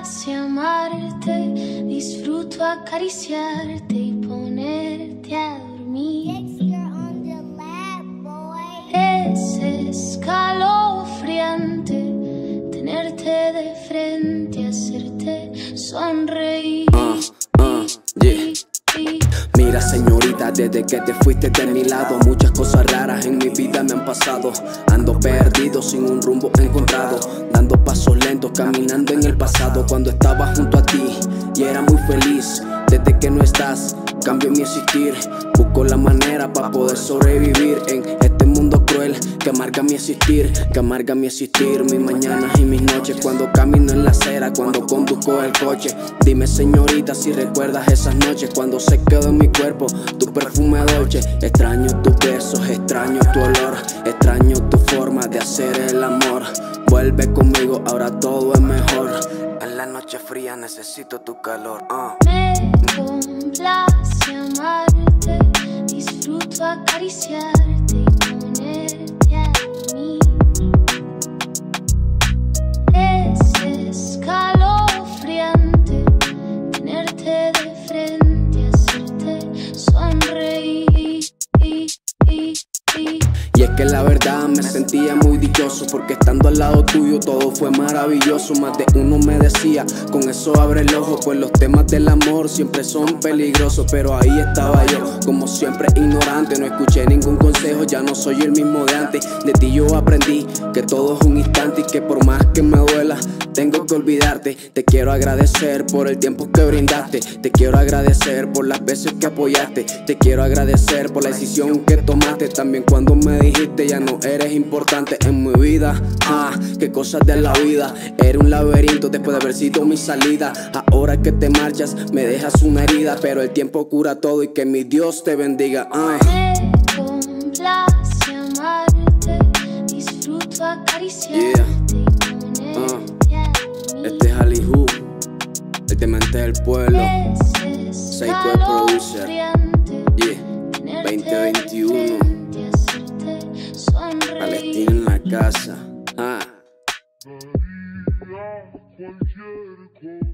complace amarte, disfruto acariciarte y ponerte a dormir. Es escalofriante tenerte de frente, hacerte sonreír. Yeah. Mira, señorita, desde que te fuiste de mi lado, muchas cosas raras en mi vida me han pasado. Ando perdido, sin un rumbo encontrado, dando pasos lentos, caminando en el pasado. Cuando estaba junto a ti y era muy feliz. Desde que no estás, cambio mi existir. Busco la manera para poder sobrevivir en este mundo cruel que amarga mi existir, que amarga mi existir. Mis mañanas y mis noches, cuando camino en la acera, cuando conduzco el coche. Dime, señorita, si recuerdas esas noches cuando se quedó en mi cuerpo tu perfume dolce. Extraño tus besos, extraño tu olor, extraño tu forma de hacer el amor. Vuelve conmigo, ahora todo es mejor. En la noche fría necesito tu calor. Me complace amarte, disfruto acariciarte y ponerte a dormir. Es escalofriante tenerte de frente, hacerte sonreír. Y es que la verdad me sentía muy dichoso, porque estando al lado tuyo todo fue maravilloso. Más de uno me decía, con eso abre el ojo, pues los temas del amor siempre son peligrosos. Pero ahí estaba yo, como siempre ignorante, no escuché ningún consejo, ya no soy el mismo de antes. De ti yo aprendí que todo es un instante y que por más que me duela, tengo que olvidarte. Te quiero agradecer por el tiempo que brindaste, te quiero agradecer por las veces que apoyaste, te quiero agradecer por la decisión que tomaste. También cuando me dijiste ya no eres importante en mi vida. Qué cosas de la vida. Era un laberinto después de haber sido mi salida. Ahora que te marchas me dejas una herida, pero el tiempo cura todo y que mi Dios te bendiga. Me complace amarte, disfruto acariciarte y ponerte a dormir. Este es Alihu, el demente del pueblo, Psycho el producer. 2021, Palestina en la casa. Cualquier cosa.